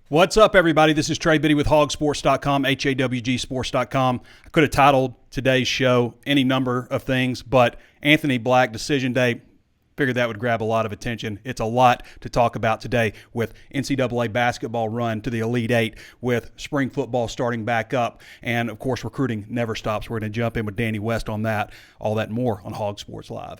What's up, everybody? This is Trey Biddy with HawgSports.com, HAWGsports.com. I could have titled today's show any number of things, but Anthony Black Decision Day, figured that would grab a lot of attention. It's a lot to talk about today with NCAA basketball run to the Elite Eight, with spring football starting back up, and, of course, recruiting never stops. We're going to jump in with Danny West on that, all that and more on Hog Sports Live.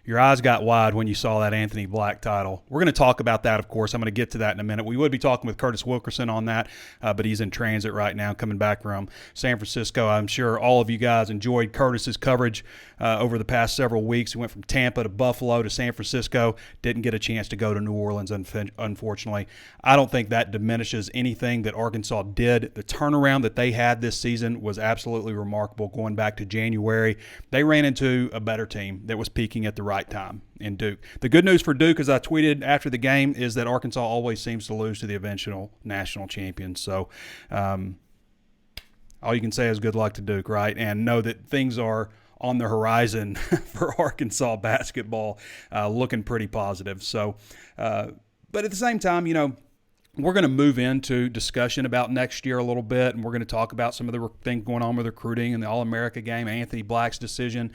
Your eyes got wide when you saw that Anthony Black title. We're going to talk about that, of course. I'm going to get to that in a minute. We would be talking with Curtis Wilkerson on that, but he's in transit right now, coming back from San Francisco. I'm sure all of you guys enjoyed Curtis's coverage over the past several weeks. He went from Tampa to Buffalo to San Francisco. Didn't get a chance to go to New Orleans, unfortunately. I don't think that diminishes anything that Arkansas did. The turnaround that they had this season was absolutely remarkable. Going back to January, they ran into a better team that was peaking at the right time in Duke. The good news for Duke, as I tweeted after the game, is that Arkansas always seems to lose to the eventual national champions. So all you can say is good luck to Duke, right? And know that things are on the horizon for Arkansas basketball, looking pretty positive. So, but at the same time, we're going to move into discussion about next year a little bit, and we're going to talk about some of the things going on with recruiting and the All-America game, Anthony Black's decision.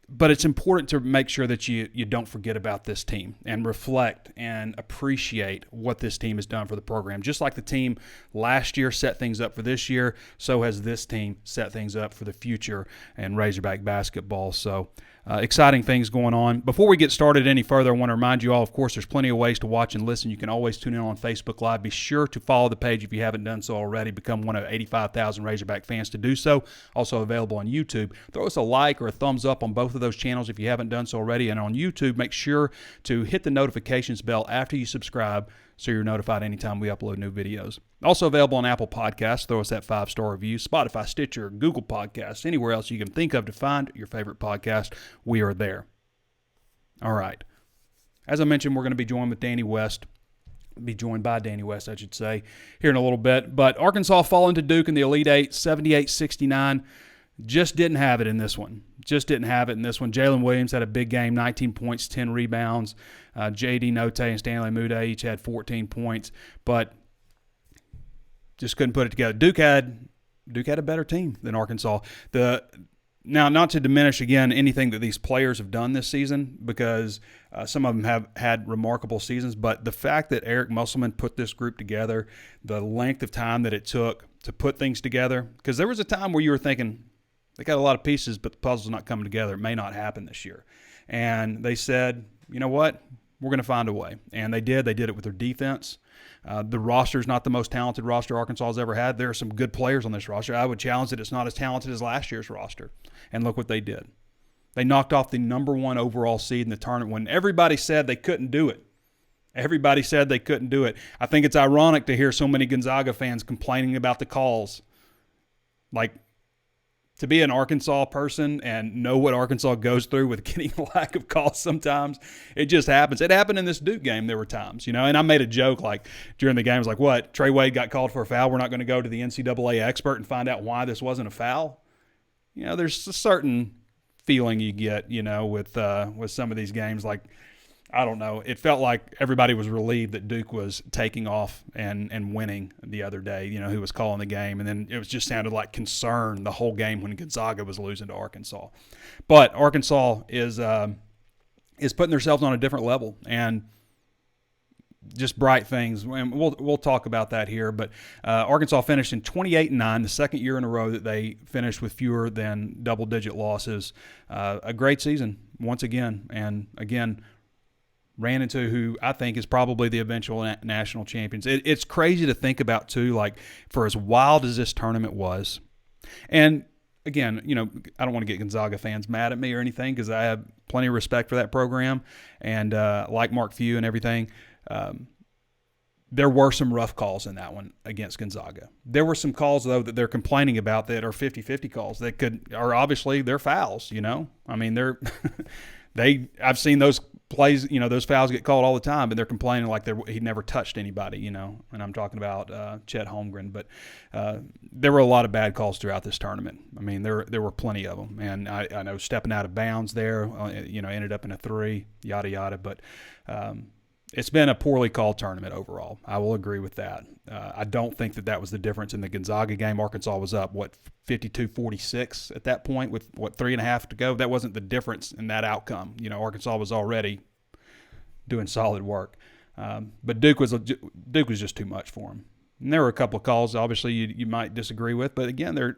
But it's important to make sure that you don't forget about this team and reflect and appreciate what this team has done for the program. Just like the team last year set things up for this year, so has this team set things up for the future in Razorback basketball. So exciting things going on. Before we get started any further, I want to remind you all, of course, there's plenty of ways to watch and listen. You can always tune in on Facebook Live. Be sure to follow the page if you haven't done so already. Become one of 85,000 Razorback fans to do so. Also available on YouTube. Throw us a like or a thumbs up on both of those channels if you haven't done so already. And on YouTube, make sure to hit the notifications bell after you subscribe so you're notified anytime we upload new videos. Also available on Apple Podcasts. Throw us that 5-star review. Spotify, Stitcher, Google Podcasts, anywhere else you can think of to find your favorite podcast. We are there. All right. As I mentioned, we're going to be joined by Danny West, I should say, here in a little bit. But Arkansas falling to Duke in the Elite Eight, 78-69. Just didn't have it in this one. Jalen Williams had a big game, 19 points, 10 rebounds. J.D. Note and Stanley Mude each had 14 points, but just couldn't put it together. Duke had a better team than Arkansas. Now, not to diminish, again, anything that these players have done this season, because some of them have had remarkable seasons, but the fact that Eric Musselman put this group together, the length of time that it took to put things together, because there was a time where you were thinking, they got a lot of pieces, but the puzzle's not coming together. It may not happen this year. And they said, you know what? We're going to find a way. And they did. They did it with their defense. The roster's not the most talented roster Arkansas has ever had. There are some good players on this roster. I would challenge that it's not as talented as last year's roster. And look what they did. They knocked off the number one overall seed in the tournament when everybody said they couldn't do it. I think it's ironic to hear so many Gonzaga fans complaining about the calls. Like, to be an Arkansas person and know what Arkansas goes through with getting a lack of calls sometimes, it just happens. It happened in this Duke game. There were times, and I made a joke like during the game. I was like, what? Trey Wade got called for a foul. We're not going to go to the NCAA expert and find out why this wasn't a foul. There's a certain feeling you get, with some of these games. Like, I don't know. It felt like everybody was relieved that Duke was taking off and winning the other day, who was calling the game. And then it was just sounded like concern the whole game when Gonzaga was losing to Arkansas. But Arkansas is putting themselves on a different level, and just bright things. And we'll talk about that here. But Arkansas finished in 28-9, the second year in a row that they finished with fewer than double-digit losses. A great season once again. And again, ran into who I think is probably the eventual national champions. It's crazy to think about, too, like, for as wild as this tournament was. And, again, I don't want to get Gonzaga fans mad at me or anything, because I have plenty of respect for that program and like Mark Few and everything. There were some rough calls in that one against Gonzaga. There were some calls, though, that they're complaining about that are 50-50 calls that are obviously they're fouls, I mean, I've seen those plays, those fouls get called all the time, but they're complaining like he never touched anybody, and I'm talking about Chet Holmgren. But there were a lot of bad calls throughout this tournament. I mean, there were plenty of them, and I know stepping out of bounds there, ended up in a 3, yada yada. But it's been a poorly called tournament overall. I will agree with that. I don't think that was the difference in the Gonzaga game. Arkansas was up, 52-46 at that point with, 3.5 to go. That wasn't the difference in that outcome. Arkansas was already doing solid work. But Duke was just too much for him. And there were a couple of calls, obviously, you might disagree with. But, again, they're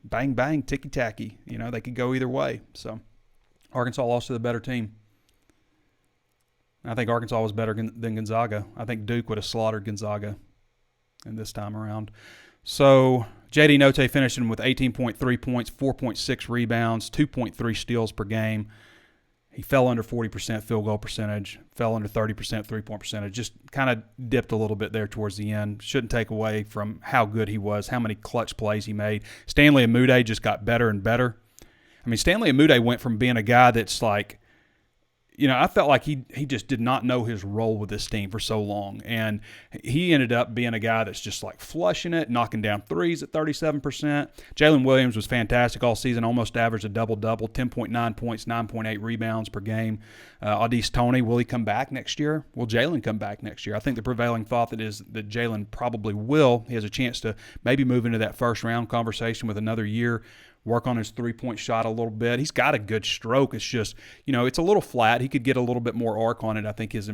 bang, bang, ticky-tacky. They could go either way. So Arkansas lost to the better team. I think Arkansas was better than Gonzaga. I think Duke would have slaughtered Gonzaga in this time around. So J.D. Notae finishing with 18.3 points, 4.6 rebounds, 2.3 steals per game. He fell under 40% field goal percentage, fell under 30% three-point percentage, just kind of dipped a little bit there towards the end. Shouldn't take away from how good he was, how many clutch plays he made. Stanley Amude just got better and better. I mean, Stanley Amude went from being a guy that's like, I felt like he just did not know his role with this team for so long. And he ended up being a guy that's just like flushing it, knocking down threes at 37%. Jalen Williams was fantastic all season, almost averaged a double-double, 10.9 points, 9.8 rebounds per game. Audice Toney, will he come back next year? Will Jalen come back next year? I think the prevailing thought that Jalen probably will. He has a chance to maybe move into that first-round conversation with another year, work on his three-point shot a little bit. He's got a good stroke. It's just, it's a little flat. He could get a little bit more arc on it. I think his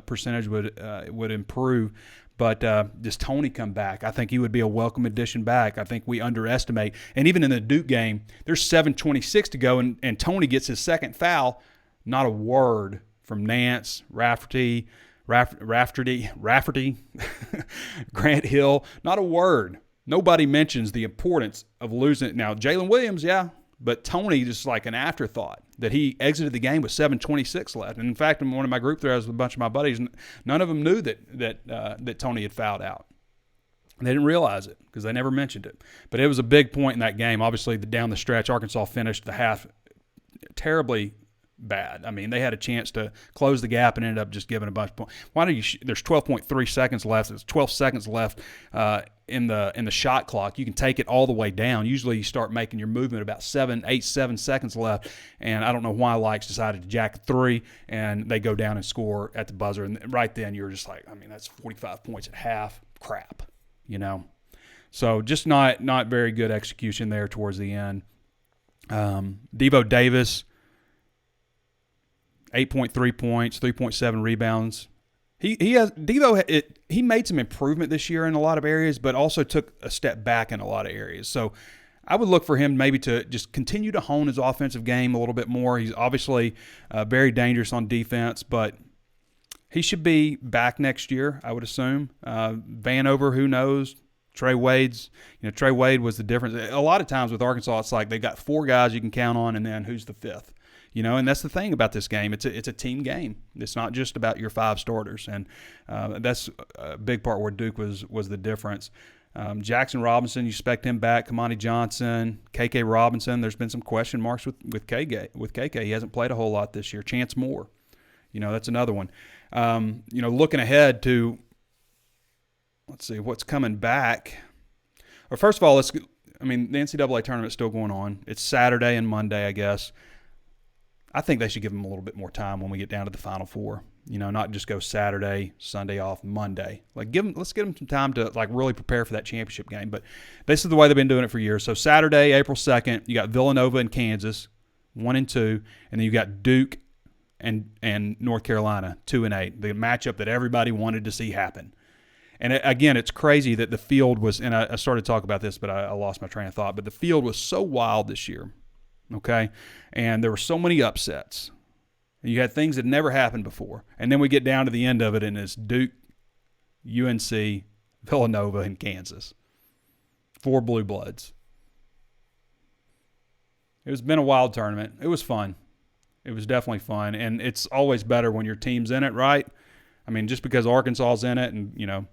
percentage would improve. But does Toney come back? I think he would be a welcome addition back. I think we underestimate. And even in the Duke game, there's 7:26 to go, and Toney gets his second foul. Not a word from Nance, Rafferty, Grant Hill. Not a word. Nobody mentions the importance of losing it. Now, Jalen Williams, yeah, but Toney just like an afterthought that he exited the game with 7:26 left. And in fact, in one of my group threads with a bunch of my buddies, none of them knew that Toney had fouled out. They didn't realize it because they never mentioned it. But it was a big point in that game. Obviously, down the stretch, Arkansas finished the half terribly bad. I mean, they had a chance to close the gap and ended up just giving a bunch of points. There's 12.3 seconds left. There's 12 seconds left in the shot clock. You can take it all the way down. Usually you start making your movement about 7 seconds left, and I don't know why Likes decided to jack a 3, and they go down and score at the buzzer. And right then you're just like, I mean, that's 45 points at half. Crap, So just not very good execution there towards the end. Devo Davis, 8.3 points, 3.7 rebounds. He made some improvement this year in a lot of areas, but also took a step back in a lot of areas. So I would look for him maybe to just continue to hone his offensive game a little bit more. He's obviously very dangerous on defense, but he should be back next year, I would assume. Vanover, who knows? Trey Wade was the difference. A lot of times with Arkansas, it's like they got 4 guys you can count on, and then who's the 5th? And that's the thing about this game. It's a team game. It's not just about your 5 starters, and that's a big part where Duke was the difference. Jackson Robinson, you expect him back. Kamani Johnson, KK Robinson. There's been some question marks with KK. He hasn't played a whole lot this year. Chance Moore, that's another one. Looking ahead to, let's see what's coming back. Or first of all, the NCAA tournament's still going on. It's Saturday and Monday, I guess. I think they should give them a little bit more time when we get down to the Final Four. Not just go Saturday, Sunday off, Monday. Let's give them some time to really prepare for that championship game. But this is the way they've been doing it for years. So Saturday, April 2nd, you got Villanova and Kansas, 1 and 2, and then you got Duke and North Carolina, 2 and 8. The matchup that everybody wanted to see happen. And again, it's crazy that the field was, and I started to talk about this, but I lost my train of thought. But the field was so wild this year. Okay, and there were so many upsets. You had things that never happened before. And then we get down to the end of it, and it's Duke, UNC, Villanova, and Kansas. 4 blue bloods. It's been a wild tournament. It was fun. It was definitely fun. And it's always better when your team's in it, right? I mean, just because Arkansas's in it and,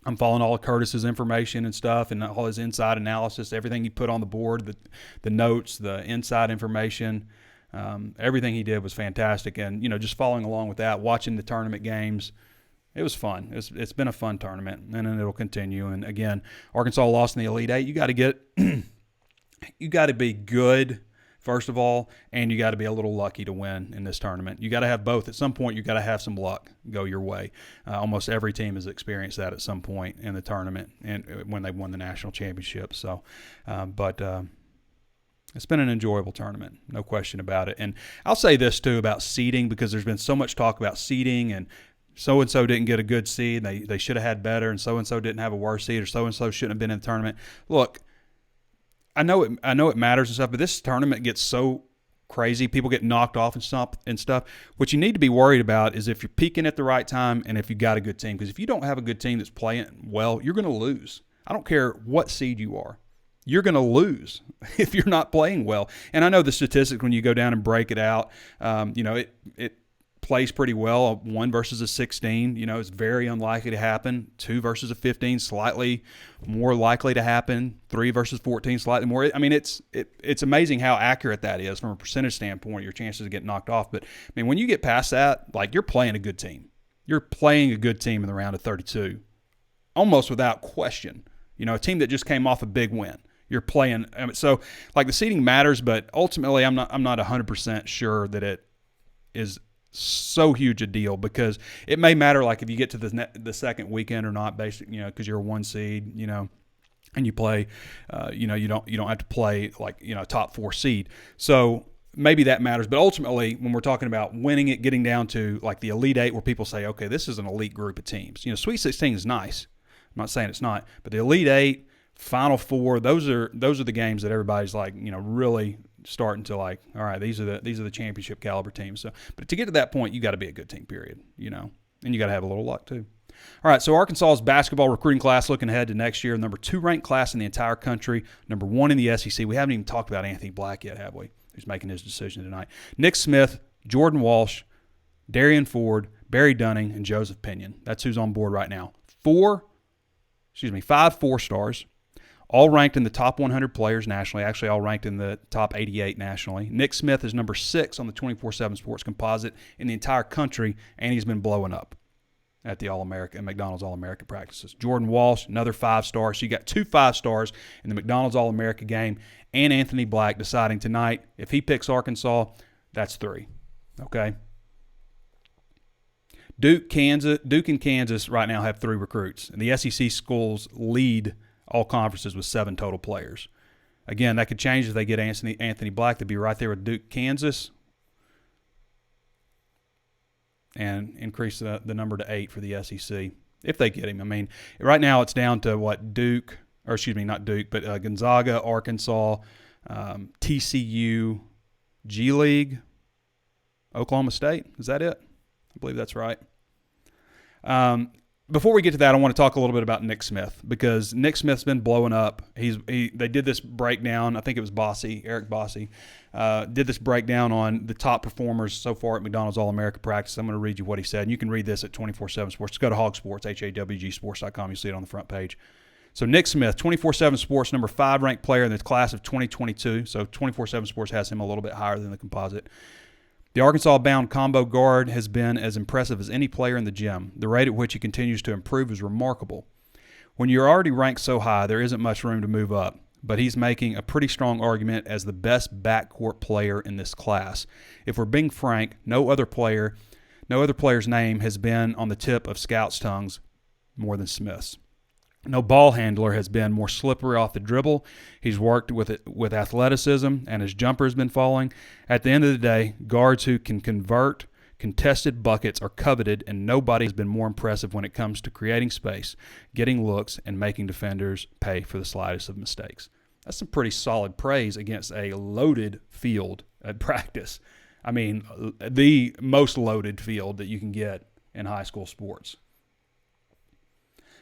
I'm following all of Curtis's information and stuff and all his inside analysis, everything he put on the board, the notes, the inside information. Everything he did was fantastic. And, just following along with that, watching the tournament games, it was fun. It's been a fun tournament, and then it'll continue. And, again, Arkansas lost in the Elite Eight. You got to you got to be good, first of all, and you got to be a little lucky to win in this tournament. You got to have both. At some point, you got to have some luck go your way. Almost every team has experienced that at some point in the tournament and when they won the national championship. So, it's been an enjoyable tournament, no question about it. And I'll say this, too, about seeding, because there's been so much talk about seeding and so-and-so didn't get a good seed. They should have had better, and so-and-so didn't have a worse seed, or so-and-so shouldn't have been in the tournament. Look, I know it matters and stuff, but this tournament gets so crazy. People get knocked off and stuff. What you need to be worried about is if you're peaking at the right time and if you got a good team. Because if you don't have a good team that's playing well, you're going to lose. I don't care what seed you are. You're going to lose if you're not playing well. And I know the statistics when you go down and break it out, it plays pretty well. 1 versus a 16, it's very unlikely to happen. 2 versus a 15, slightly more likely to happen. 3 versus 14, slightly more. I mean, it's amazing how accurate that is from a percentage standpoint, your chances of getting knocked off. But, I mean, when you get past that, like, you're playing a good team. You're playing a good team in the round of 32, almost without question. A team that just came off a big win. You're playing. So, like, the seeding matters, but ultimately I'm not 100% sure that it is so huge a deal, because it may matter, like, if you get to the second weekend or not, basically, because you're a 1 seed, and you play, you don't have to play like, top 4 seed. So maybe that matters, but ultimately when we're talking about winning it, getting down to like the Elite Eight, where people say, okay, this is an elite group of teams. Sweet 16 is nice. I'm not saying it's not, but the Elite Eight, Final Four, those are the games that everybody's like, really starting to like, all right, these are the championship caliber teams. So, but to get to that point, you got to be a good team, period, and you got to have a little luck too. All right, so Arkansas's basketball recruiting class looking ahead to next year, number 2 ranked class in the entire country, number 1 in the SEC. We haven't even talked about Anthony Black yet, have we? Who's making his decision tonight. Nick Smith, Jordan Walsh, Darian Ford, Barry Dunning, and Joseph Pinion. That's who's on board right now. 5 4-stars. All ranked in the top 100 players nationally, actually all ranked in the top 88 nationally. Nick Smith is number 6 on the 24/7 Sports composite in the entire country, and he's been blowing up at the McDonald's All-America practices. Jordan Walsh, another 5-star. So you got 2 5-stars in the McDonald's All-America game, and Anthony Black deciding tonight, if he picks Arkansas, that's 3. Okay? Duke and Kansas right now have 3 recruits, and the SEC schools lead all conferences with 7 total players. Again, that could change if they get Anthony Black to be right there with Duke, Kansas, and increase the number to 8 for the SEC if they get him. I mean, right now it's down to what Gonzaga, Arkansas, TCU, G League, Oklahoma State. Is that it? I believe that's right. Before we get to that, I want to talk a little bit about Nick Smith, because Nick Smith's been blowing up. They did this breakdown. I think it was Eric Bossy, did this breakdown on the top performers so far at McDonald's All-America practice. I'm going to read you what he said, and you can read this at 24/7 Sports. Just go to HawgSports, HawgSports.com. You'll see it on the front page. So Nick Smith, 24/7 Sports, number 5 ranked player in the class of 2022. So 24/7 Sports has him a little bit higher than the composite. The Arkansas-bound combo guard has been as impressive as any player in the gym. The rate at which he continues to improve is remarkable. When you're already ranked so high, there isn't much room to move up, but he's making a pretty strong argument as the best backcourt player in this class. If we're being frank, no other player's name has been on the tip of scouts' tongues more than Smith's. No ball handler has been more slippery off the dribble. He's worked with athleticism, and his jumper has been falling. At the end of the day, guards who can convert contested buckets are coveted, and nobody has been more impressive when it comes to creating space, getting looks, and making defenders pay for the slightest of mistakes. That's some pretty solid praise against a loaded field at practice. I mean, the most loaded field that you can get in high school sports.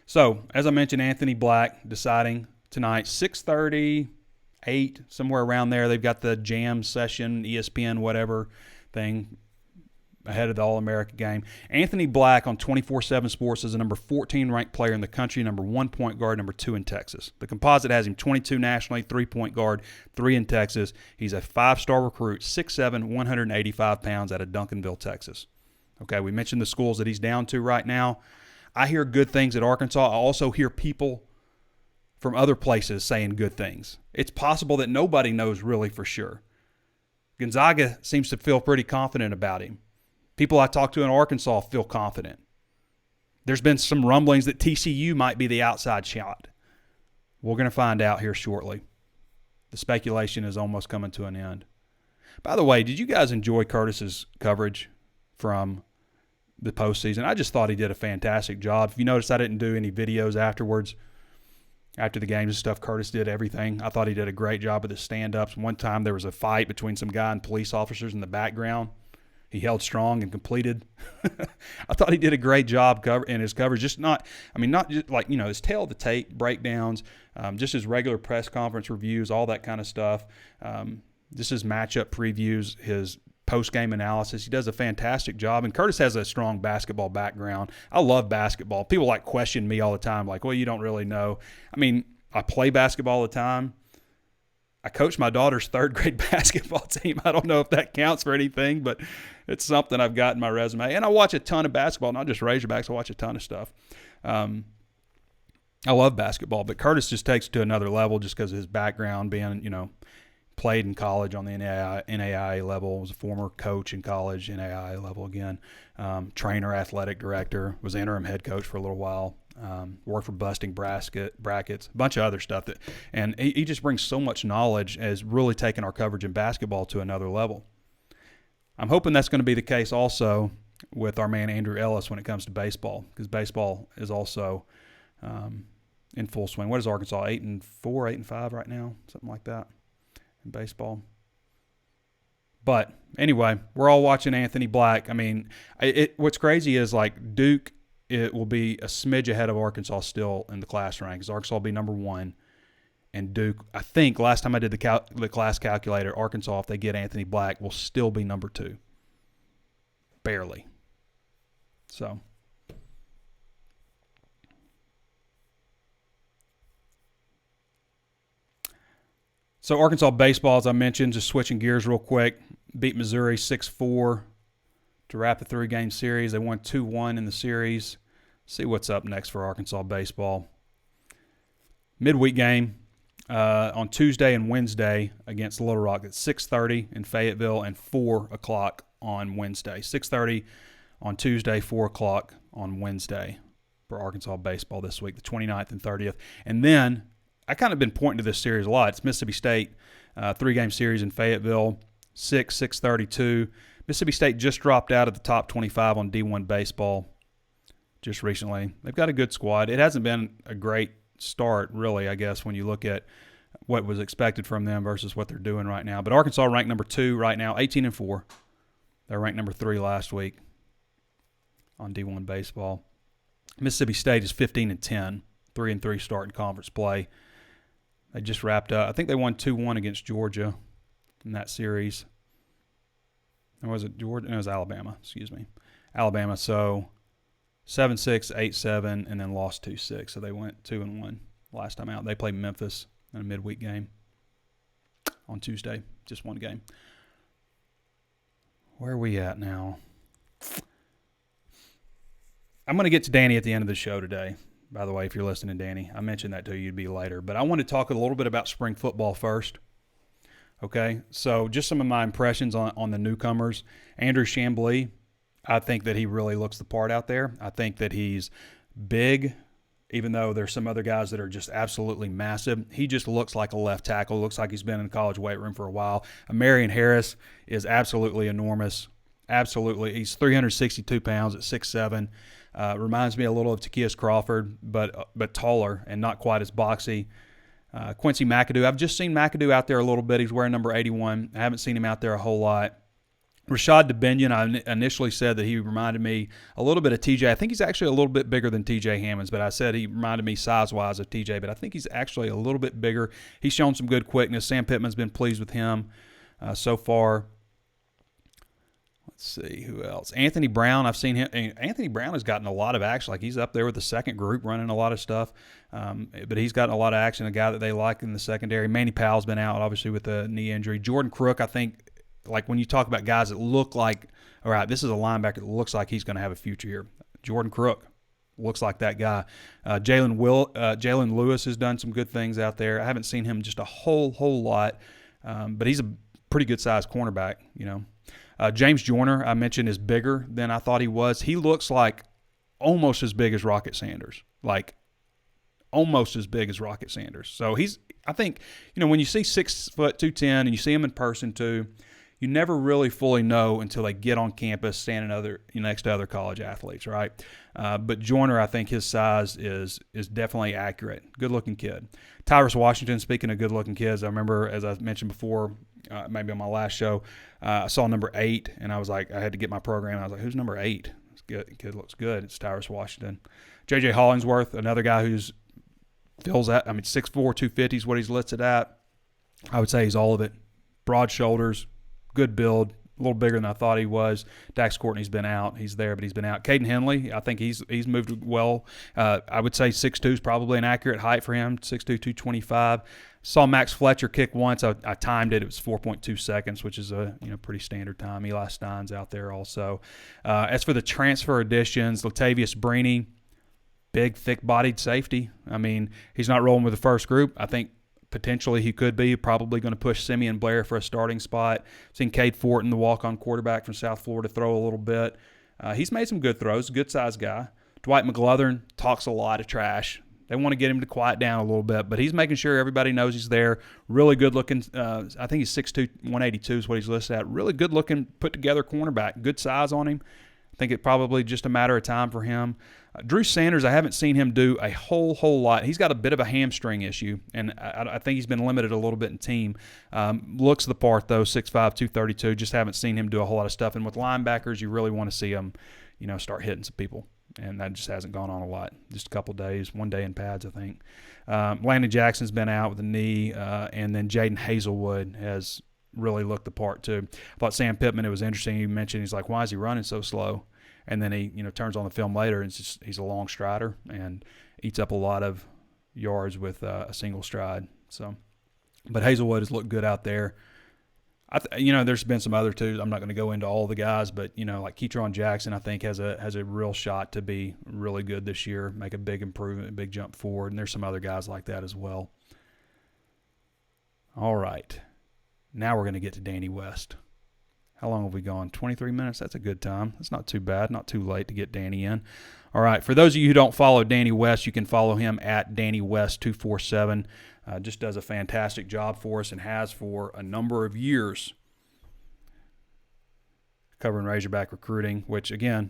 So, as I mentioned, Anthony Black deciding tonight, 6:30, 8, somewhere around there. They've got the jam session, ESPN, whatever thing. ahead of the All-America game. Anthony Black on 24/7 Sports is the number 14 ranked player in the country, number 1 point guard, number 2 in Texas. The composite has him 22 nationally, 3 point guard, 3 in Texas. He's a 5-star recruit, 6'7", 185 pounds out of Duncanville, Texas. Okay, we mentioned the schools that he's down to right now. I hear good things at Arkansas. I also hear people from other places saying good things. It's possible that nobody knows really for sure. Gonzaga seems to feel pretty confident about him. People I talk to in Arkansas feel confident. There's been some rumblings that TCU might be the outside shot. We're going to find out here shortly. The speculation is almost coming to an end. By the way, did you guys enjoy Curtis's coverage from the postseason? I just thought he did a fantastic job. If you notice, I didn't do any videos afterwards. After the games and stuff, Curtis did everything. I thought he did a great job with the stand-ups. One time there was a fight between some guy and police officers in the background. He held strong and completed. I thought he did a great job in his coverage. Not just like, his tail of the tape breakdowns, just his regular press conference reviews, all that kind of stuff. Just his matchup previews, his post-game analysis. He does a fantastic job. And Curtis has a strong basketball background. I love basketball. People question me all the time, like, well, you don't really know. I mean, I play basketball all the time. I coach my daughter's 3rd grade basketball team. I don't know if that counts for anything, but it's something I've got in my resume. And I watch a ton of basketball, not just Razorbacks. I watch a ton of stuff. I love basketball, but Curtis just takes it to another level just because of his background being, played in college on the NAIA level, was a former coach in college, NAIA level again, trainer, athletic director, was interim head coach for a little while, worked for Busting Brackets, a bunch of other stuff. And he just brings so much knowledge, as really taken our coverage in basketball to another level. I'm hoping that's going to be the case also with our man Andrew Ellis when it comes to baseball, because baseball is also in full swing. What is Arkansas, 8-4, 8-5 right now, something like that in baseball? But anyway, we're all watching Anthony Black. I mean, what's crazy is Duke, it will be a smidge ahead of Arkansas still in the class rankings. Arkansas will be number 1, and Duke, I think last time I did the class calculator, Arkansas, if they get Anthony Black, will still be number 2, barely. So Arkansas baseball, as I mentioned, just switching gears real quick, beat Missouri 6-4 to wrap the 3-game series. They won 2-1 in the series. See what's up next for Arkansas baseball. Midweek game on Tuesday and Wednesday against Little Rock at 6:30 in Fayetteville and 4 o'clock on Wednesday. 6:30 on Tuesday, 4 o'clock on Wednesday for Arkansas baseball this week, the 29th and 30th. And then I kind of been pointing to this series a lot. It's Mississippi State, 3-game series in Fayetteville, 6:32. Mississippi State just dropped out of the top 25 on D1 baseball just recently. They've got a good squad. It hasn't been a great start, really, I guess, when you look at what was expected from them versus what they're doing right now. But Arkansas ranked number 2 right now, 18-4. They're ranked number 3 last week on D1 baseball. Mississippi State is 15-10, 3-3 start in conference play. They just wrapped up. I think they won 2-1 against Georgia in that series. Or was it Georgia? No, it was Alabama. Excuse me. Alabama. So 7-6, 8-7, and then lost 2-6. So they went 2-1 last time out. They played Memphis in a midweek game on Tuesday. Just one game. Where are we at now? I'm going to get to Danny at the end of the show today. By the way, if you're listening, Danny, I mentioned that to you, you'd be later. But I want to talk a little bit about spring football first. Okay, so just some of my impressions on the newcomers. Andrew Chamblee, I think that he really looks the part out there. I think that he's big, even though there's some other guys that are just absolutely massive. He just looks like a left tackle, looks like he's been in the college weight room for a while. Marion Harris is absolutely enormous. Absolutely. He's 362 pounds at 6'7". Reminds me a little of Takias Crawford, but taller and not quite as boxy. Quincy McAdoo. I've just seen McAdoo out there a little bit. He's wearing number 81. I haven't seen him out there a whole lot. Rashad DeBinion, I initially said that he reminded me a little bit of TJ. I think he's actually a little bit bigger than TJ Hammonds, but I said he reminded me size-wise of TJ, but I think he's actually a little bit bigger. He's shown some good quickness. Sam Pittman's been pleased with him so far. see who else. Anthony Brown, I've seen him. Anthony Brown has gotten a lot of action. Like, he's up there with the second group running a lot of stuff. But he's gotten a lot of action, a guy that they like in the secondary. Manny Powell's been out, obviously, with a knee injury. Jordan Crook, I think, like when you talk about guys that look like, all right, this is a linebacker that looks like he's going to have a future here. Jordan Crook looks like that guy. Jalen Lewis has done some good things out there. I haven't seen him just a whole lot, but he's a pretty good-sized cornerback, you know. James Joyner, I mentioned, is bigger than I thought he was. He looks like almost as big as Rocket Sanders, like almost as big as Rocket Sanders. So I think, you know, when you see 6 foot 210 and you see him in person too, you never really fully know until they get on campus standing next to other college athletes, right? But Joyner, I think his size is definitely accurate. Good-looking kid. Tyrus Washington, speaking of good-looking kids, I remember, as I mentioned before, maybe on my last show, I saw number 8, and I was like, I had to get my program. I was like, who's number 8? It's good. Kid looks good. It's Tyrus Washington. J.J. Hollingsworth, another guy who's fills that. I mean, 6'4", 250 is what he's listed at. I would say he's all of it. Broad shoulders, good build, a little bigger than I thought he was. Dax Courtney's been out. He's there, but he's been out. Caden Henley, I think he's moved well. I would say 6'2" is probably an accurate height for him, 6'2", 225. Saw Max Fletcher kick once. I timed it. It was 4.2 seconds, which is a pretty standard time. Eli Stein's out there also. As for the transfer additions, Latavius Brini, big, thick-bodied safety. I mean, he's not rolling with the first group. I think potentially he could be. Probably going to push Simeon Blair for a starting spot. Seen Cade Fortin, the walk-on quarterback from South Florida, throw a little bit. He's made some good throws, good-sized guy. Dwight McGlothern talks a lot of trash. They want to get him to quiet down a little bit, but he's making sure everybody knows he's there. Really good-looking. I think he's 6'2", 182 is what he's listed at. Really good-looking, put-together cornerback. Good size on him. I think it probably just a matter of time for him. Drew Sanders, I haven't seen him do a whole lot. He's got a bit of a hamstring issue, and I think he's been limited a little bit in team. Looks the part, though, 6'5", 232. Just haven't seen him do a whole lot of stuff. And with linebackers, you really want to see him, start hitting some people. And that just hasn't gone on a lot. Just a couple days, 1 day in pads, I think. Landon Jackson's been out with a knee, and then Jaden Hazelwood has really looked the part too. I thought Sam Pittman, it was interesting. He mentioned, he's like, why is he running so slow? And then he turns on the film later, and he's a long strider and eats up a lot of yards with a single stride. So, but Hazelwood has looked good out there. There's been some other two. I'm not going to go into all the guys, but like Ketron Jackson, I think has a real shot to be really good this year, make a big improvement, a big jump forward, and there's some other guys like that as well. All right, now we're going to get to Danny West. How long have we gone? 23 minutes. That's a good time. That's not too bad. Not too late to get Danny in. All right, for those of you who don't follow Danny West, you can follow him at DannyWest247. Just does a fantastic job for us and has for a number of years covering Razorback recruiting, which, again,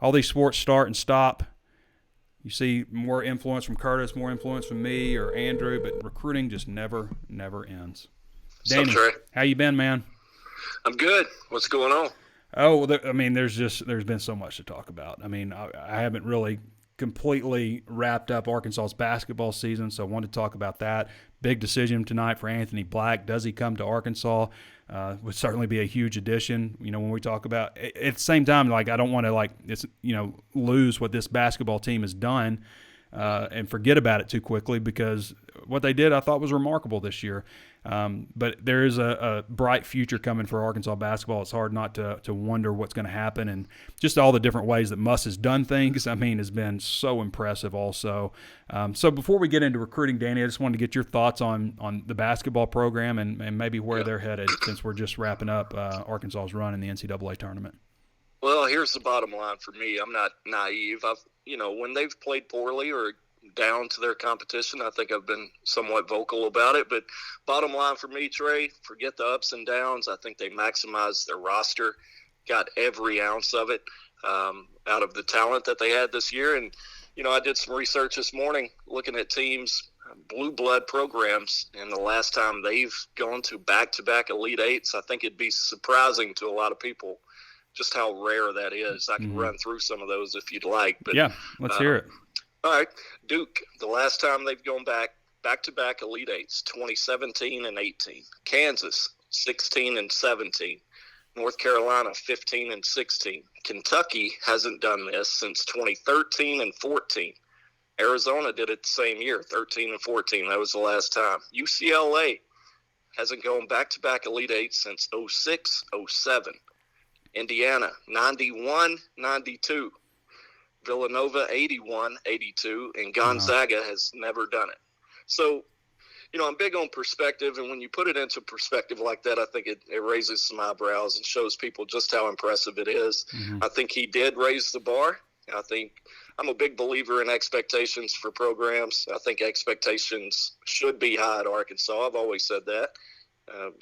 all these sports start and stop. You see more influence from Curtis, more influence from me or Andrew, but recruiting just never ends. Danny, how you been, man? I'm good. What's going on? Oh, there's been so much to talk about. I mean, I haven't really completely wrapped up Arkansas's basketball season, so I wanted to talk about that. Big decision tonight for Anthony Black. Does he come to Arkansas? Would certainly be a huge addition. When we talk about at the same time, I don't want to lose what this basketball team has done and forget about it too quickly, because what they did I thought was remarkable this year. But there is a bright future coming for Arkansas basketball. It's hard not to wonder what's going to happen, and just all the different ways that Muss has done things, has been so impressive also. So before we get into recruiting, Danny, I just wanted to get your thoughts on the basketball program and maybe where they're headed, since we're just wrapping up Arkansas's run in the NCAA tournament. Well, here's the bottom line for me. I'm not naive. When they've played poorly or down to their competition, I think I've been somewhat vocal about it. But bottom line for me, Trey, forget the ups and downs. I think they maximized their roster, got every ounce of it out of the talent that they had this year. And, I did some research this morning looking at teams, blue blood programs, and the last time they've gone to back-to-back Elite Eights. I think it'd be surprising to a lot of people just how rare that is. I can run through some of those if you'd like. But yeah, let's hear it. All right. Duke, the last time they've gone back-to-back Elite Eights, 2017 and 18. Kansas, 16 and 17. North Carolina 15-16. Kentucky hasn't done this since 2013 and 14. Arizona did it the same year, 13 and 14. That was the last time. UCLA hasn't gone back-to-back Elite Eight since 06, 07. Indiana, 91-92. Villanova, 81-82. And Gonzaga has never done it. So, I'm big on perspective, and when you put it into perspective like that, I think it raises some eyebrows and shows people just how impressive it is. Mm-hmm. I think he did raise the bar. I think I'm a big believer in expectations for programs. I think expectations should be high at Arkansas. I've always said that,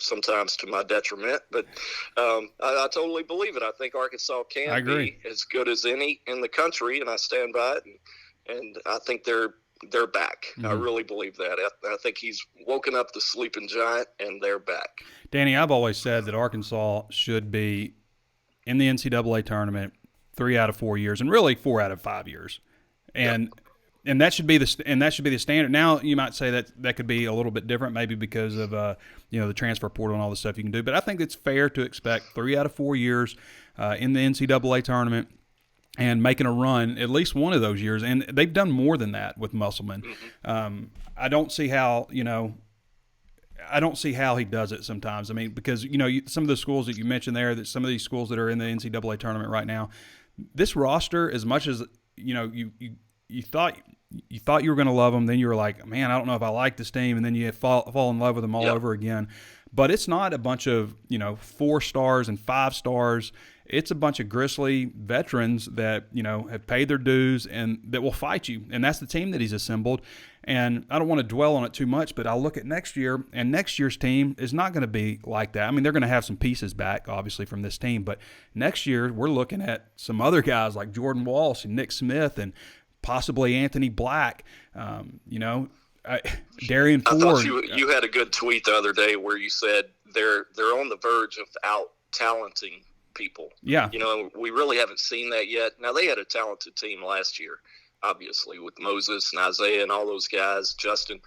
sometimes to my detriment. But I totally believe it. I think Arkansas can be as good as any in the country, and I stand by it. And I think they're back. Mm-hmm. I really believe that. I think he's woken up the sleeping giant, and they're back. Danny, I've always said that Arkansas should be in the NCAA tournament 3 out of 4 years, and really 4 out of 5 years, and that should be the standard. Now you might say that could be a little bit different, maybe because of the transfer portal and all the stuff you can do. But I think it's fair to expect 3 out of 4 years in the NCAA tournament and making a run at least one of those years. And they've done more than that with Musselman. Mm-hmm. I don't see how he does it sometimes. I mean, because some of the schools that you mentioned there, that some of these schools that are in the NCAA tournament right now, this roster, as much as you thought you were going to love them, then you were like, man, I don't know if I like this team, and then you fall in love with them all over again. But it's not a bunch of 4 stars and 5 stars. It's a bunch of grisly veterans that have paid their dues and that will fight you. And that's the team that he's assembled. And I don't want to dwell on it too much, but I'll look at next year, and next year's team is not going to be like that. I mean, they're going to have some pieces back, obviously, from this team. But next year, we're looking at some other guys like Jordan Walsh and Nick Smith and possibly Anthony Black. Darian Ford. I thought you had a good tweet the other day where you said they're on the verge of out-talenting people. Yeah. We really haven't seen that yet. Now, they had a talented team last year, obviously, with Moses and Isaiah and all those guys, Justin.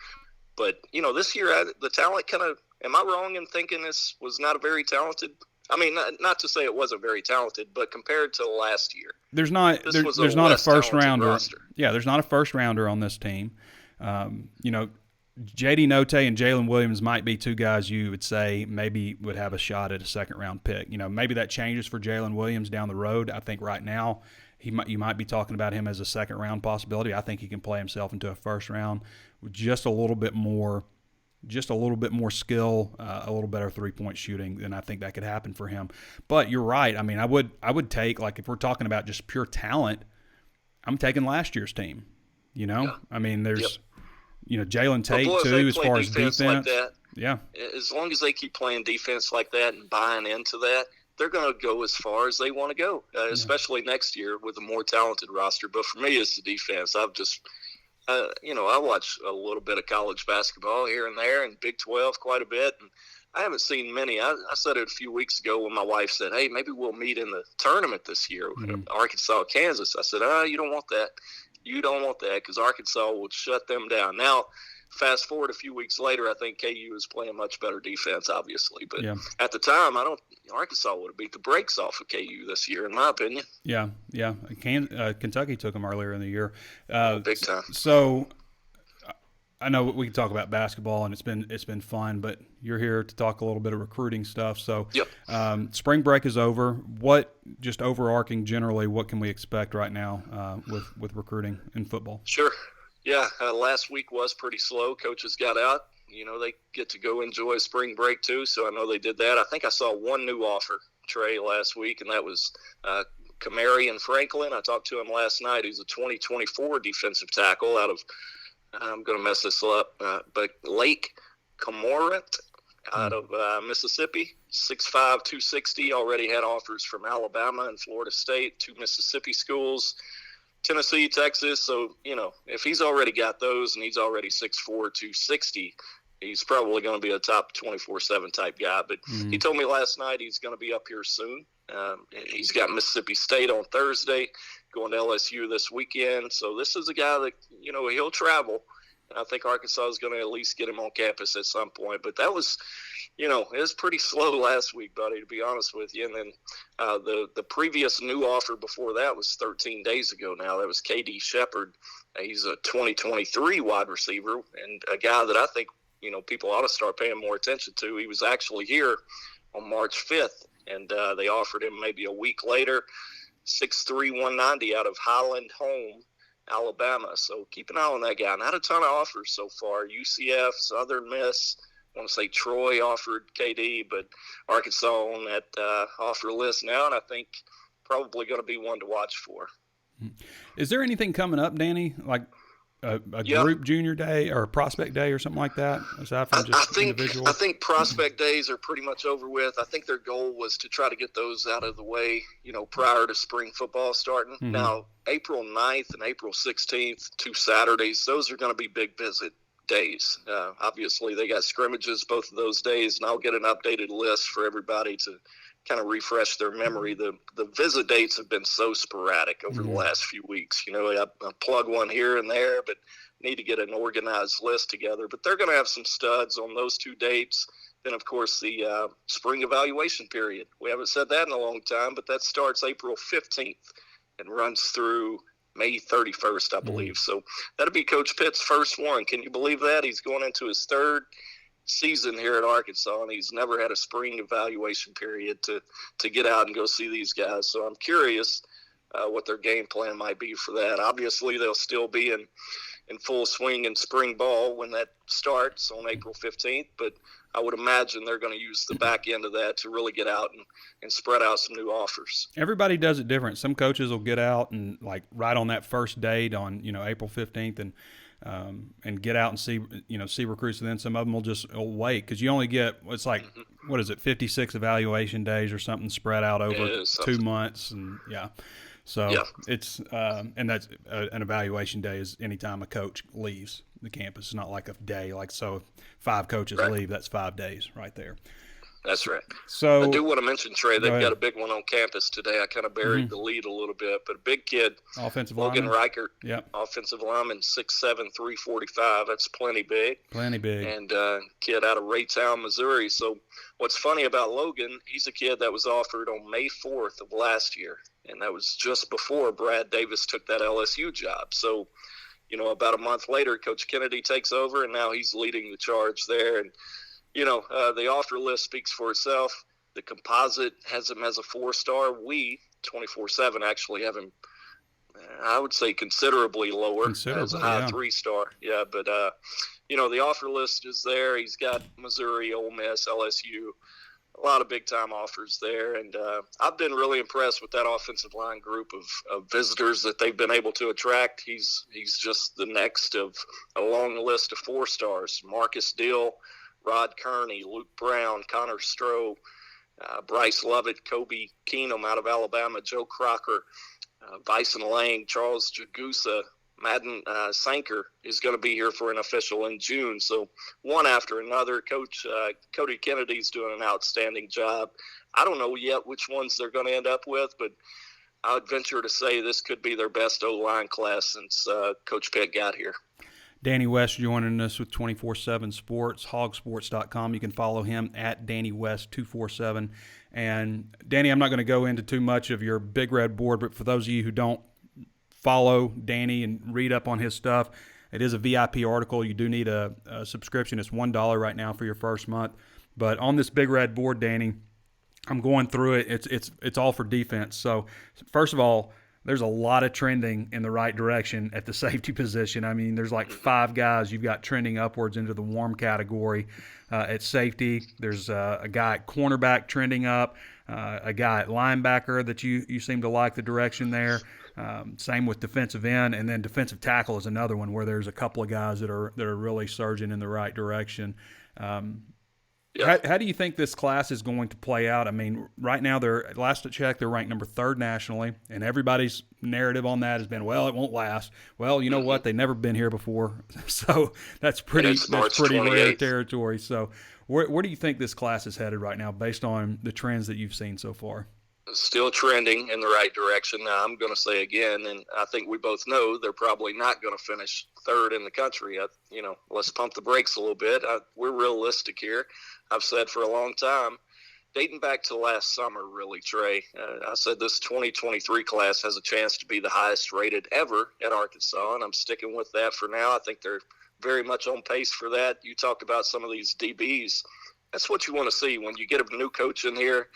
But, this year, the talent kind of – am I wrong in thinking this was not a very talented – I mean, not to say it wasn't very talented, but compared to last year. There's not a first-rounder. Yeah, there's not a first-rounder on this team. J.D. Note and Jalen Williams might be 2 guys you would say maybe would have a shot at a second-round pick. Maybe that changes for Jalen Williams down the road. I think right now you might be talking about him as a second-round possibility. I think he can play himself into a first round with just a little bit more skill, a little better three-point shooting, then I think that could happen for him. But you're right. I mean, I would take, like, if we're talking about just pure talent, I'm taking last year's team. Yeah. I mean, there's Jalen Tate too, as far as defense. Like that, yeah. As long as they keep playing defense like that and buying into that, they're going to go as far as they want to go, especially next year with a more talented roster. But for me, it's the defense. I've just I watch a little bit of college basketball here and there, and Big 12 quite a bit. And I haven't seen many. I said it a few weeks ago when my wife said, hey, maybe we'll meet in the tournament this year, Arkansas, Kansas. I said, you don't want that. You don't want that because Arkansas would shut them down. Now, fast forward a few weeks later, I think KU is playing much better defense, obviously. But at the time, Arkansas would have beat the brakes off of KU this year, in my opinion. Yeah. Kentucky took them earlier in the year. Big time. So I know we can talk about basketball, and it's been fun, but you're here to talk a little bit of recruiting stuff. So spring break is over. What, just overarching generally, what can we expect right now with recruiting in football? Sure. Yeah, last week was pretty slow. Coaches got out. They get to go enjoy spring break too, so I know they did that. I think I saw one new offer, Trey, last week, and that was Kamari and Franklin. I talked to him last night. He's a 2024 defensive tackle out of – I'm going to mess this up, but Lake Comorant out of Mississippi, 6'5", 260, already had offers from Alabama and Florida State, 2 Mississippi schools, Tennessee, Texas. So, if he's already got those and he's already 6'4", 260, he's probably going to be a top 24/7 type guy. But he told me last night he's going to be up here soon. He's got Mississippi State on Thursday, going to LSU this weekend. So this is a guy that, he'll travel. I think Arkansas is going to at least get him on campus at some point. But that was, it was pretty slow last week, buddy, to be honest with you. And then the previous new offer before that was 13 days ago now. That was KD Shepard. He's a 2023 wide receiver and a guy that I think, people ought to start paying more attention to. He was actually here on March 5th, and they offered him maybe a week later, 6'3", 190 out of Highland Home, Alabama. So keep an eye on that guy. Not a ton of offers so far. UCF, Southern Miss, I want to say Troy offered KD, but Arkansas on that offer list now, and I think probably going to be one to watch for. Is there anything coming up, Danny, like a group junior day or a prospect day or something like that, aside from just individual? I think prospect days are pretty much over with. I think their goal was to try to get those out of the way, prior to spring football starting. Mm-hmm. Now, April 9th and April 16th, 2 Saturdays, those are going to be big visit days. Obviously, they got scrimmages both of those days, and I'll get an updated list for everybody to kind of refresh their memory. The visit dates have been so sporadic over the last few weeks. I plug one here and there, but need to get an organized list together. But they're going to have some studs on those 2 dates. Then, of course, the spring evaluation period. We haven't said that in a long time, but that starts April 15th and runs through May 31st, I believe. So that'll be Coach Pitt's first one. Can you believe that? He's going into his 3rd season here at Arkansas, and he's never had a spring evaluation period to get out and go see these guys. So I'm curious what their game plan might be for that. Obviously, they'll still be in full swing in spring ball when that starts on April 15th, but I would imagine they're going to use the back end of that to really get out and spread out some new offers. Everybody does it different. Some coaches will get out and right on that first date on April 15th and get out and see recruits, and then some of them will wait because you only get what is it, 56 evaluation days or something spread out over 2 months, and it's and that's an evaluation day is anytime a coach leaves the campus. It's not like a day, so if 5 coaches leave, that's 5 days right there. That's right. So I do want to mention, Trey, they've got a big one on campus today. I kind of buried the lead a little bit, but a big kid, offensive Logan lineman. Reichert, offensive lineman, 6'7", 345. That's plenty big. Plenty big. And kid out of Raytown, Missouri. So what's funny about Logan, he's a kid that was offered on May 4th of last year, and that was just before Brad Davis took that LSU job. So, about a month later, Coach Kennedy takes over, and now he's leading the charge there. And the offer list speaks for itself. The composite has him as a 4-star. We, 24/7, actually have him, I would say, considerably lower as a high 3-star. Yeah, but, the offer list is there. He's got Missouri, Ole Miss, LSU, a lot of big-time offers there. And I've been really impressed with that offensive line group of visitors that they've been able to attract. He's just the next of a long list of 4-stars. Marcus Dill, Rod Kearney, Luke Brown, Connor Stroh, Bryce Lovett, Kobe Keenum out of Alabama, Joe Crocker, Bison Lang, Charles Jagusa, Madden Sanker is going to be here for an official in June. So one after another. Coach Cody Kennedy's doing an outstanding job. I don't know yet which ones they're going to end up with, but I would venture to say this could be their best O-line class since Coach Pitt got here. Danny West joining us with 24/7 Sports, HawgSports.com. You can follow him at Danny West 247. And Danny, I'm not going to go into too much of your Big Red Board, but for those of you who don't follow Danny and read up on his stuff, it is a VIP article. You do need a subscription. It's $1 right now for your first month. But on this Big Red Board, Danny, I'm going through it. It's all for defense. So first of all, there's a lot of trending in the right direction at the safety position. I mean, there's 5 guys you've got trending upwards into the warm category at safety. There's a guy at cornerback trending up, a guy at linebacker that you seem to like the direction there. Same with defensive end, and then defensive tackle is another one where there's a couple of guys that are really surging in the right direction. How do you think this class is going to play out? I mean, right now, last I checked, they're ranked number 3rd nationally, and everybody's narrative on that has been, well, it won't last. Well, you know what? They've never been here before, so that's pretty rare territory. So where do you think this class is headed right now based on the trends that you've seen so far? Still trending in the right direction. Now, I'm going to say again, and I think we both know they're probably not going to finish third in the country. Let's pump the brakes a little bit. We're realistic here. I've said for a long time, dating back to last summer, really, Trey, I said this 2023 class has a chance to be the highest rated ever at Arkansas, and I'm sticking with that for now. I think they're very much on pace for that. You talked about some of these DBs. That's what you want to see when you get a new coach in here.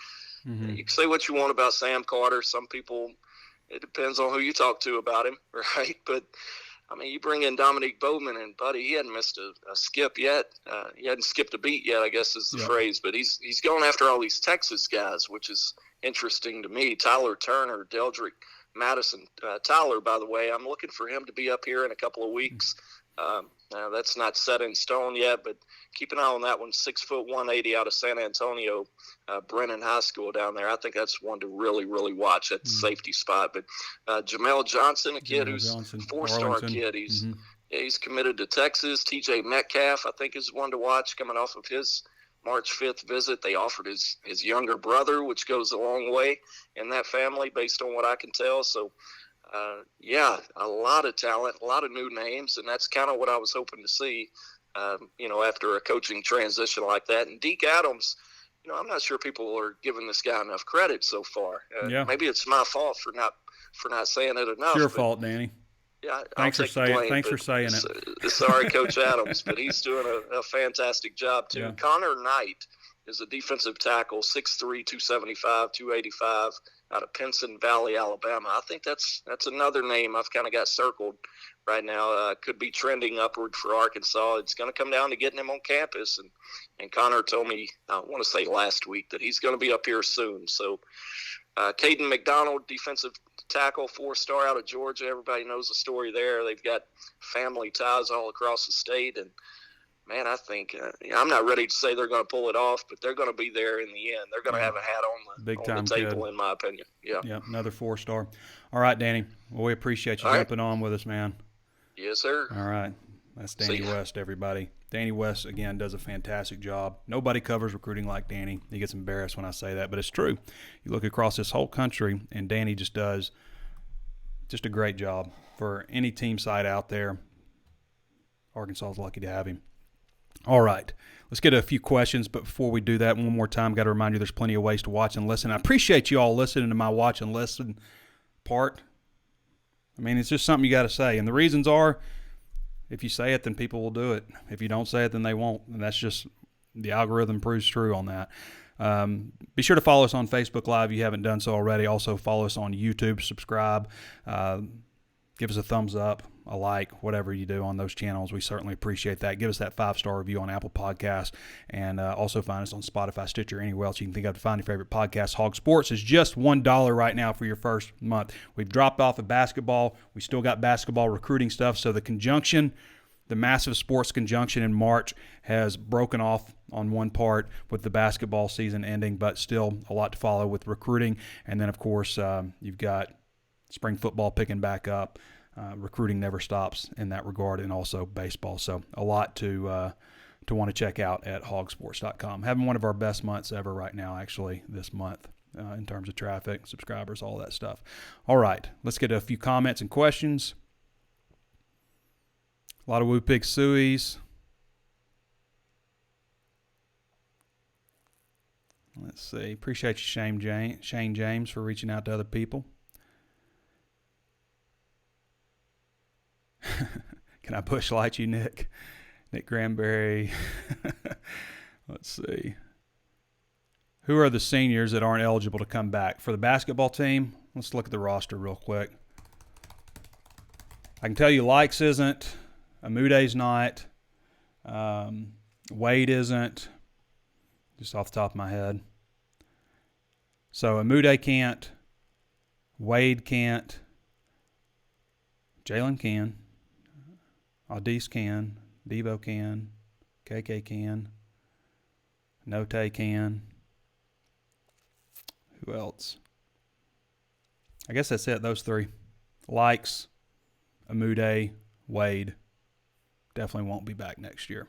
Mm-hmm. You can say what you want about Sam Carter. Some people, it depends on who you talk to about him, right? But, I mean, you bring in Dominique Bowman, and, buddy, he hadn't missed a skip yet. He hadn't skipped a beat yet, I guess is the phrase. But he's going after all these Texas guys, which is interesting to me. Tyler Turner, Deldrick Madison. Tyler, by the way, I'm looking for him to be up here in a couple of weeks. Now that's not set in stone yet, but keep an eye on that one. 6 foot 180 out of San Antonio, Brennan High School down there. I think that's one to really, really watch at the safety spot. But Jamel Johnson, a kid who's a 4-star kid. He's committed to Texas. TJ Metcalf, I think, is one to watch coming off of his March 5th visit. They offered his younger brother, which goes a long way in that family based on what I can tell. So, a lot of talent, a lot of new names, and that's kind of what I was hoping to see, after a coaching transition like that. And Deke Adams, I'm not sure people are giving this guy enough credit so far. Maybe it's my fault for not saying it enough. It's your fault, Danny. Yeah, thanks for saying it. Sorry, Coach Adams, but he's doing a fantastic job too. Yeah. Connor Knight is a defensive tackle, 6'3", 275, 285, out of Pinson Valley, Alabama. I think that's another name I've kind of got circled right now. Could be trending upward for Arkansas. It's going to come down to getting him on campus, and Connor told me, I want to say last week, that he's going to be up here soon. So Caden McDonald, defensive tackle, 4-star out of Georgia. Everybody knows the story there. They've got family ties all across the state, and man, I think I'm not ready to say they're going to pull it off, but they're going to be there in the end. They're going to have a hat on the table, in my opinion. Yeah, another 4-star. All right, Danny. Well, we appreciate you jumping on with us, man. Yes, sir. All right. That's Danny West, everybody. Danny West, again, does a fantastic job. Nobody covers recruiting like Danny. He gets embarrassed when I say that, but it's true. You look across this whole country, and Danny just does a great job for any team site out there. Arkansas is lucky to have him. All right, let's get a few questions, but before we do that, one more time, got to remind you there's plenty of ways to watch and listen. I appreciate you all listening to my watch and listen part. I mean, it's just something you got to say, and the reasons are, if you say it, then people will do it. If you don't say it, then they won't, and that's just the algorithm proves true on that. Be sure to follow us on Facebook Live if you haven't done so already. Also, follow us on YouTube, subscribe, give us a thumbs up, a like, whatever you do on those channels. We certainly appreciate that. Give us that 5-star review on Apple Podcasts, and also find us on Spotify, Stitcher, anywhere else you can think of to find your favorite podcast. HawgSports is just $1 right now for your first month. We've dropped off of basketball. We still got basketball recruiting stuff, so the massive sports conjunction in March has broken off on one part with the basketball season ending, but still a lot to follow with recruiting. And then, of course, you've got spring football picking back up. Recruiting never stops in that regard, and also baseball. So a lot to want to check out at HawgSports.com. Having one of our best months ever right now, actually, this month in terms of traffic, subscribers, all that stuff. All right, let's get a few comments and questions. A lot of Woo Pig Sueys. Let's see. Appreciate you, Shane James, for reaching out to other people. Can I push light you, Nick? Nick Granberry. Let's see. Who are the seniors that aren't eligible to come back? For the basketball team, let's look at the roster real quick. I can tell you Likes isn't. Amude's not. Wade isn't. Just off the top of my head. So Amude can't. Wade can't. Jalen can. Aldis can. Devo can. KK can. Note can. Who else? I guess that's it, those three. Likes, Amude, Wade. Definitely won't be back next year.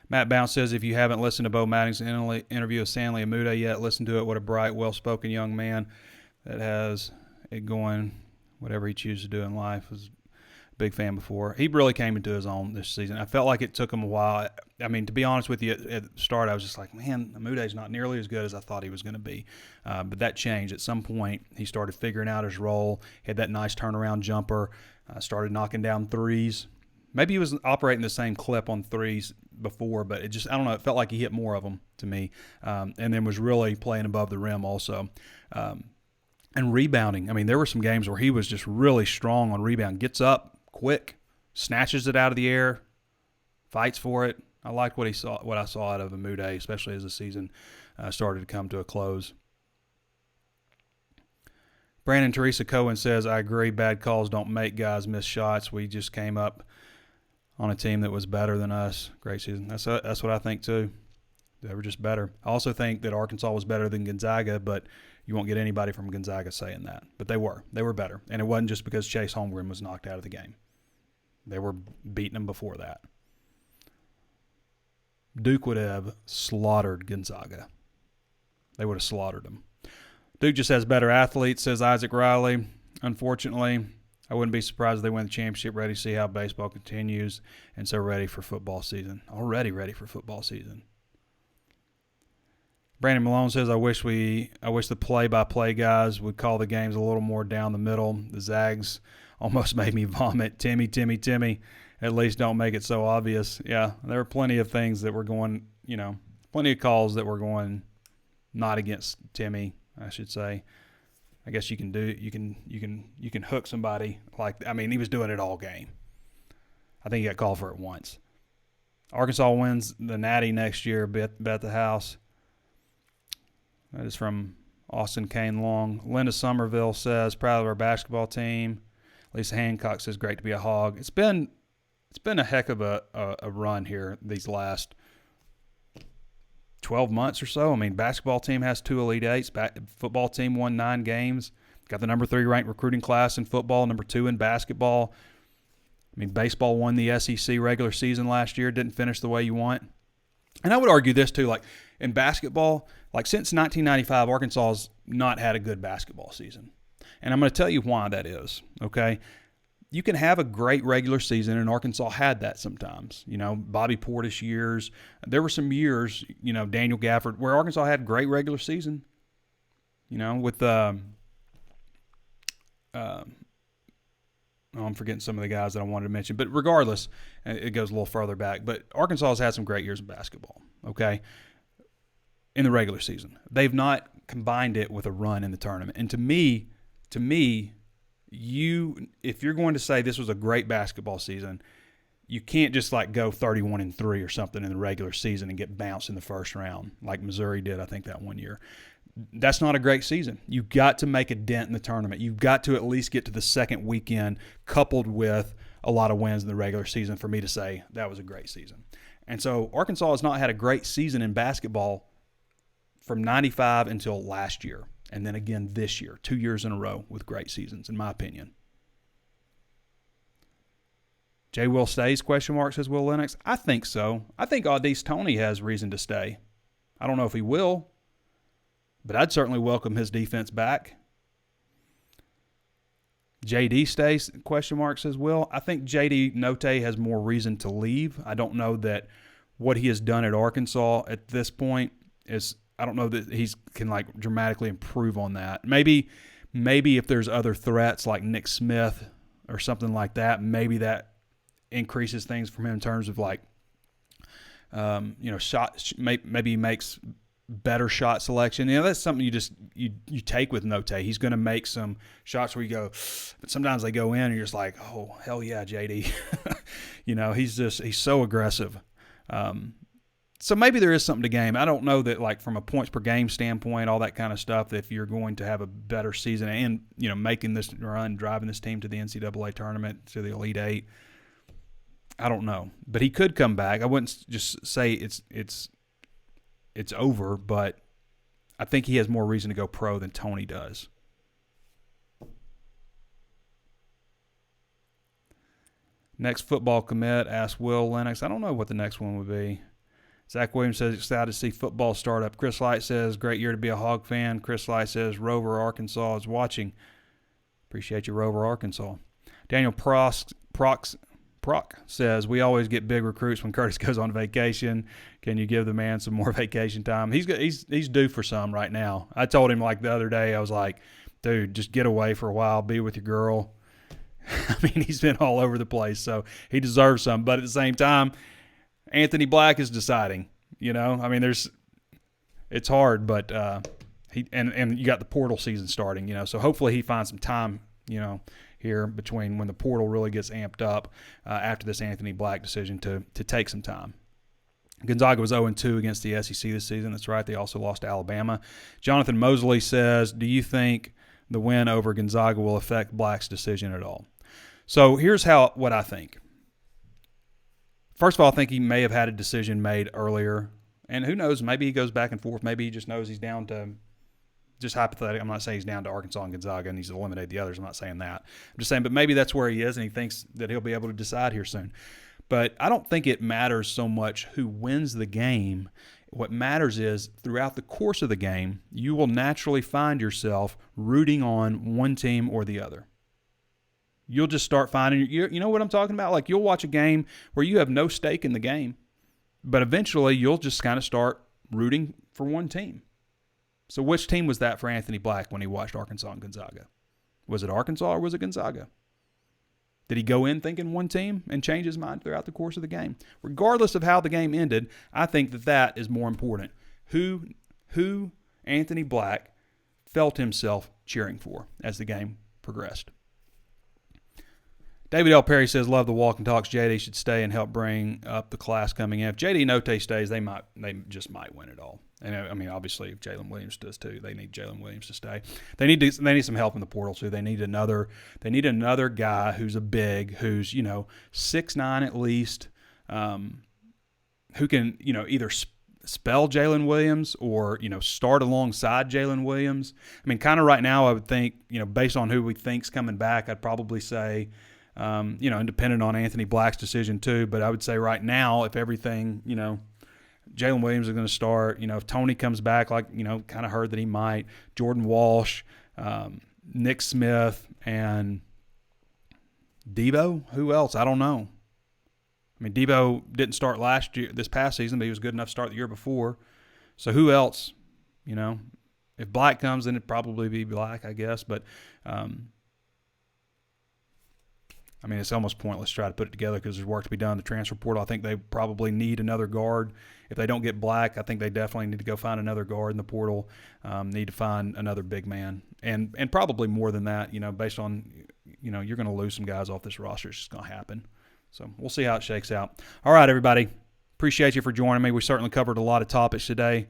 Matt Bounce says, if you haven't listened to Bo Madding's interview with Stanley Amude yet, listen to it. What a bright, well-spoken young man that has it going, whatever he chooses to do in life. Was a big fan before. He really came into his own this season. I felt like it took him a while. I mean, to be honest with you, at the start, I was just like, man, Amude's not nearly as good as I thought he was going to be. But that changed. At some point, he started figuring out his role, had that nice turnaround jumper, started knocking down threes. Maybe he was operating the same clip on threes before, but it just, I don't know, it felt like he hit more of them to me, and then was really playing above the rim also. And rebounding. I mean, there were some games where he was just really strong on rebound. Gets up quick, snatches it out of the air, fights for it. I liked what I saw out of Amude, especially as the season started to come to a close. Brandon Teresa Cohen says, I agree, bad calls don't make guys miss shots. We just came up on a team that was better than us. Great season. That's what I think too. They were just better. I also think that Arkansas was better than Gonzaga, but you won't get anybody from Gonzaga saying that. But they were. They were better. And it wasn't just because Chase Holmgren was knocked out of the game. They were beating them before that. Duke would have slaughtered Gonzaga. They would have slaughtered them. Duke just has better athletes, says Isaac Riley. Unfortunately, I wouldn't be surprised if they win the championship. Ready to see how baseball continues, and so ready for football season. Already ready for football season. Brandon Malone says, I wish the play-by-play guys would call the games a little more down the middle. The Zags almost made me vomit. Timmy. At least don't make it so obvious. Yeah, there were plenty of things that were going, plenty of calls that were going not against Timmy, I should say. I guess you can hook somebody he was doing it all game. I think he got called for it once. Arkansas wins the Natty next year. Bet the house. That is from Austin Kane Long. Linda Somerville says, proud of our basketball team. Lisa Hancock says, great to be a Hog. It's been a heck of a run here these last 12 months or so. I mean, basketball team has 2 Elite Eights. Football team won 9 games. Got the number 3 ranked recruiting class in football, number 2 in basketball. I mean, baseball won the SEC regular season last year. Didn't finish the way you want. And I would argue this too, in basketball, since 1995, Arkansas has not had a good basketball season. And I'm going to tell you why that is, okay? You can have a great regular season, and Arkansas had that sometimes. Bobby Portis years. There were some years, Daniel Gafford, where Arkansas had a great regular season, with I'm forgetting some of the guys that I wanted to mention. But regardless, it goes a little further back. But Arkansas has had some great years in basketball, okay, in the regular season. They've not combined it with a run in the tournament. And to me, if you're going to say this was a great basketball season, you can't just go 31-3 or something in the regular season and get bounced in the first round like Missouri did, I think, that one year. That's not a great season. You've got to make a dent in the tournament. You've got to at least get to the second weekend coupled with a lot of wins in the regular season for me to say that was a great season. And so Arkansas has not had a great season in basketball from 95 until last year. And then again this year, 2 years in a row with great seasons, in my opinion. Jay Will stays, ? Says Will Lennox. I think so. I think Audice Toney has reason to stay. I don't know if he will, but I'd certainly welcome his defense back. JD stays, ? Says Will. I think JD Note has more reason to leave. I don't know that what he has done at Arkansas at this point is, I don't know that he can dramatically improve on that. Maybe if there's other threats like Nick Smith or something like that, maybe that increases things from him in terms of shots. Maybe he makes better shot selection. That's something you take with Note. He's going to make some shots where you go, but sometimes they go in and you're just like, oh, hell yeah, JD. He's so aggressive. So maybe there is something to game. I don't know that from a points per game standpoint, all that kind of stuff, that if you're going to have a better season and, making this run, driving this team to the NCAA tournament, to the Elite Eight, I don't know. But he could come back. I wouldn't just say it's over, but I think he has more reason to go pro than Toney does. Next football commit, asked Will Lennox. I don't know what the next one would be. Zach Williams says, excited to see football start up. Chris Light says, great year to be a Hog fan. Chris Light says, Rover, Arkansas is watching. Appreciate you, Rover, Arkansas. Daniel Proc says, we always get big recruits when Curtis goes on vacation. Can you give the man some more vacation time? He's due for some right now. I told him like the other day, I was like, dude, just get away for a while, be with your girl. I mean, he's been all over the place, so he deserves some. But at the same time, Anthony Black is deciding, I mean, it's hard, but and you got the portal season starting, so hopefully he finds some time, here between when the portal really gets amped up after this Anthony Black decision to take some time. Gonzaga was 0-2 against the SEC this season. That's right. They also lost to Alabama. Jonathan Mosley says, do you think the win over Gonzaga will affect Black's decision at all? So here's what I think. First of all, I think he may have had a decision made earlier. And who knows, maybe he goes back and forth. Maybe he just knows he's down to, just hypothetically, I'm not saying he's down to Arkansas and Gonzaga and he's eliminated the others. I'm not saying that. I'm just saying, but maybe that's where he is and he thinks that he'll be able to decide here soon. But I don't think it matters so much who wins the game. What matters is throughout the course of the game, you will naturally find yourself rooting on one team or the other. You'll just start finding, you know what I'm talking about? Like you'll watch a game where you have no stake in the game, but eventually you'll just kind of start rooting for one team. So which team was that for Anthony Black when he watched Arkansas and Gonzaga? Was it Arkansas or was it Gonzaga? Did he go in thinking one team and change his mind throughout the course of the game? Regardless of how the game ended, I think that is more important. Who Anthony Black felt himself cheering for as the game progressed. David L. Perry says, love the walk and talks. JD should stay and help bring up the class coming in. If JD Notae stays, they just might win it all. And I mean, obviously, if Jalen Williams does too, they need Jalen Williams to stay. They need some help in the portal too. They need another guy who's a big, who's 6'9" at least, who can either spell Jalen Williams or start alongside Jalen Williams. I mean, kind of right now, I would think based on who we think's coming back, I'd probably say. And dependent on Anthony Black's decision too, but I would say right now, if everything, Jalen Williams is going to start, if Tony comes back, like, kind of heard that he might, Jordan Walsh, Nick Smith, and Debo, who else? I don't know. I mean, Debo didn't start this past season, but he was good enough to start the year before. So who else? If Black comes, then it'd probably be Black, I guess, but, I mean, it's almost pointless to try to put it together because there's work to be done in the transfer portal. I think they probably need another guard. If they don't get Black, I think they definitely need to go find another guard in the portal, need to find another big man. And probably more than that, based on, you're going to lose some guys off this roster. It's just going to happen. So we'll see how it shakes out. All right, everybody. Appreciate you for joining me. We certainly covered a lot of topics today.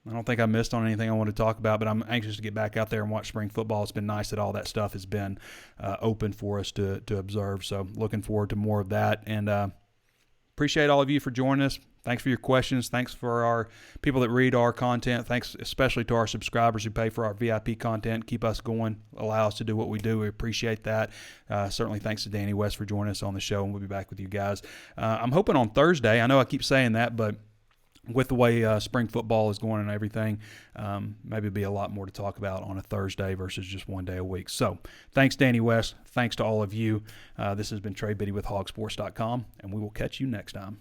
I don't think I missed on anything I want to talk about, but I'm anxious to get back out there and watch spring football. It's been nice that all that stuff has been open for us to observe. So looking forward to more of that. And appreciate all of you for joining us. Thanks for your questions. Thanks for our people that read our content. Thanks especially to our subscribers who pay for our VIP content. Keep us going. Allow us to do what we do. We appreciate that. Certainly thanks to Danny West for joining us on the show, and we'll be back with you guys. I'm hoping on Thursday. I know I keep saying that, but with the way spring football is going and everything, maybe be a lot more to talk about on a Thursday versus just one day a week. So thanks, Danny West. Thanks to all of you. This has been Trey Biddy with HawgSports.com, and we will catch you next time.